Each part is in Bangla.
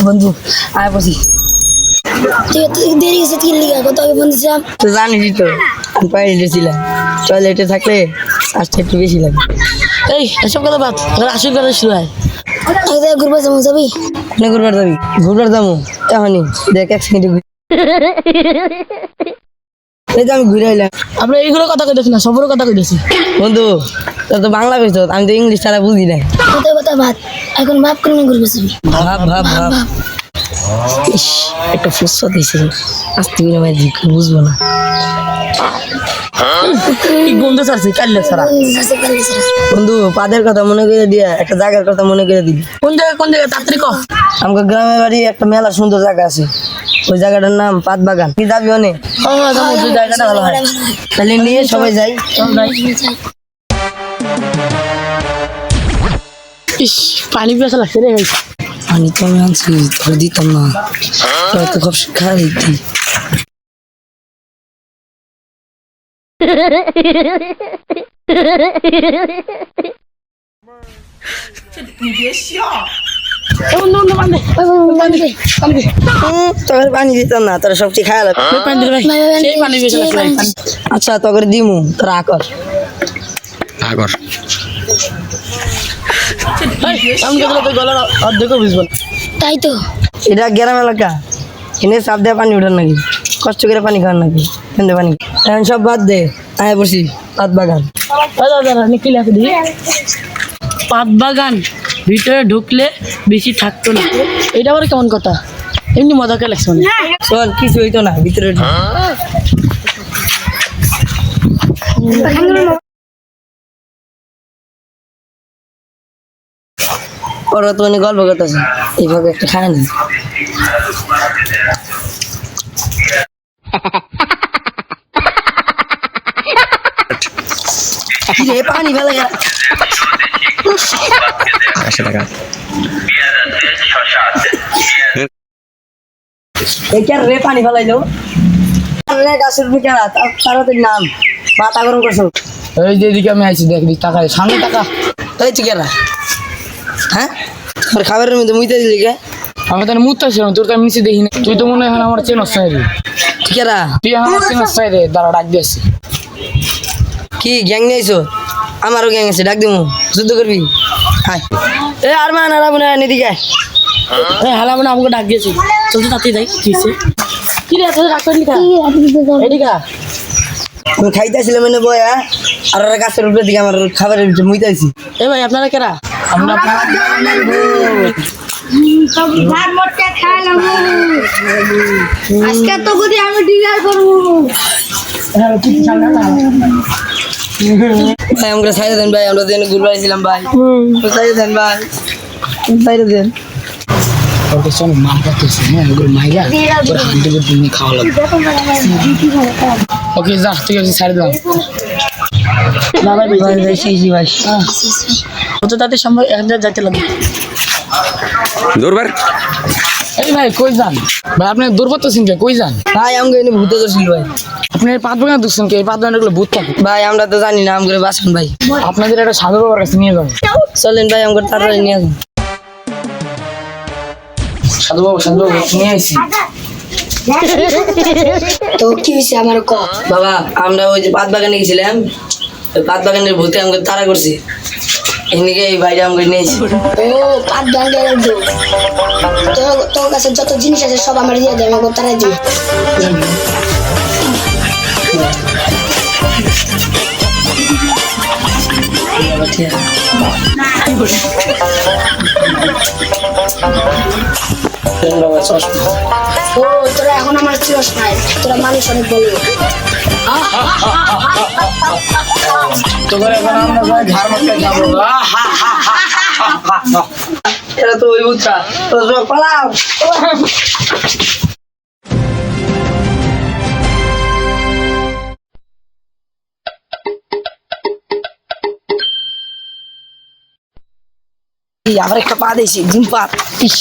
বন্ধু আয় বসি। দেরি হয়েছে কি লিগা কত আগে ফোন দিছিলাম তো জানিসই তো আমি টয়লেটে ছিলাম, টয়লেটে থাকলে আসতে একটু বেশি লাগে। এই এসব কথা বাদ, আসল কথা শুরু হয়। আগে ঘুরবা যেমন যাবি কোনে ঘুরবার যাবি? ঘুরবার যাবো এখনই, দেখ এক সেকেন্ডে এই যে আমি ঘুরে এলাম। আমরা এইগুলো কথা কইতেছি না, সবর কথা কইতেছি। বন্ধু তোর তো বাংলা কইছ, আমি তো ইংলিশ ছাড়া বুঝি না। কথা কথা ভাত এখন ভাব করে ঘুরবে যাবি ভাব ভাব ভাব। ইস একটা ফুসা দিয়েছে, আস্তে করে আমি বুঝবো না। কি গন্ধ ছাড়ছে কাল্লে ছাড়া। বন্ধু পাদের কথা মনে করে দিয়া একটা জায়গার কথা মনে করে দিবি। কোন জায়গায় তাড়াতাড়ি কহ। আমাদের গ্রামের বাড়ি একটা মেলা সুন্দর জায়গা আছে, ওই জায়গাটার নাম পাত বাগান। কি যাবি অনেক? ওই জায়গাটা ভালো হয়, তাহলে নিয়ে সবাই যাই। ইস পানি পিয়াসা লাগছে রে ভাই। পানি তো আমি আনছি, তোর দিতাম না, তোর তো খুব শিক্ষা দিতি। তোর পানি দিতাম না, তোরা সবচেয়ে খায় লাগবে। পানি পিয়াসা লাগছে। আচ্ছা তোকে দিমু, তোরা আকর আগর আমি গেলে তো গলার অর্ধেকও বুঝবো না। তাই তো এটা গ্রাম এলাকা, এনে চাপ দিয়ে পানি উঠান নাকি? কষ্ট করে পানি খাওয়ান নাকি? কেন পানি এখন সব বাদ দে, আয় বসি পাত বাগান। কি লেখা দিই? পাত বাগান ভিতরে ঢুকলে বেশি থাকতো না, এটা আবার কেমন কথা? এমনি মজাকে লাগছে মানে। চল কিছু হইতো না, ভিতরে ঢুক। ওরা তো অনেক গল্প করতেছে, এইভাবে একটা খায় না। পানি ফেলে গেল, 100 টাকা রে পানি ফেলাইলো গাছের বিকেরা তাড়াতাড়ি নাম মাথা গরম করছো। এই যে এদিকে আমি আইছি, দেখবি টাকা সামনে টাকা। এই চিকেরা, হ্যাঁ তোর খাবারের মধ্যে মুইতে দিলি কে? আমি তো মুত্তা ছিলাম, তোর তো আমি নিচে দেখি না। তুই তো মনে হয় এখন আমার চেন হচ্ছে রে। চিকেরা তুই এখন আমার চেন হচ্ছে রে, দাঁড়া ডাক দিয়েছি। কি গ্যাং নিয়েছো? আমারও গ্যাং আছে, ডাক দিমু, যুদ্ধ করবি? হাই এ আর মা নাড়াবো না, এদিকে হালা মানে আমাকে ডাক দিয়েছি, চলতে তাড়াতাড়ি যাই। কি হয়েছে? কি রে তোর ডাক করলি কা? এদিকে আমি খাইতেছিলাম মানে বয়া, আর ওরা গাছের উপরে দিকে আমার খাবারের ভিতরে মুইতেছি। এ ভাই আপনারা কেরা? আমরা আজকে তো বুঝি আমি ডিনার করবো ভাই আমরা ছাইড়ে দেন ভাই, আমরা দিন ঘুরবার ছিলাম ভাই, ছাইড়ে দেন ভাই, ছাইড়ে দেন। ওকে শোন মার কাছে না, ওগুলো মাইরা তোর হান্ডি করে নিয়ে খাওয়া লাগবে। ওকে যা, ঠিক আছে ছাড়ে দাও। না ভাই ভাই ভাই শিশি ভাই, কত তাতে সম্ভব এখন যাইতে লাগবে। দৌড়বার এই ভাই কই যান ভাই? আপনি দুর্বত সিংকে কই যান ভাই আমাকে এনে ভূতে ধরছিল ভাই। আপনি এই পাঁচ বাগান দুঃসেন কে? এই পাঁচ বাগান ভূত থাকে ভাই আমরা তো জানি না, আমগরে বাসন ভাই। আপনাদের একটা সাধু বাবার কাছে নিয়ে যাবেন। চলেন ভাই আমগরে তাড়াতাড়ি নিয়ে আসুন। সাধু বাবা নিয়ে আসি। তো কি হয়েছে আমার ক বাবা আমরা ওই যে পাত বাগানে গেছিলাম, ওই পাত বাগানের ভূতে আমাকে তাড়া করছে, এদিকে এই বাইরে আমাকে নিয়েছি। ও পাঁচ ডাঙ্গা লাগবে তোর কাছে যত জিনিস আছে সব আমার দিয়ে দে, আমাকে তারাই দিবি। ও তোরা এখন আমার চিরস নাই, তোরা মানুষ অনেক বলবো। তোমার এখন আমরা ভাই ঝাড় মারতে যাবো। এরা তো ওই ভূতটা, তো পালাও। আবার একটা পা দিয়েছি, জিম পাত। ইস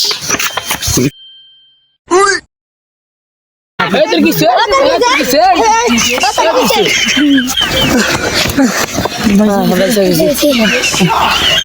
তোর কিসে? ভাই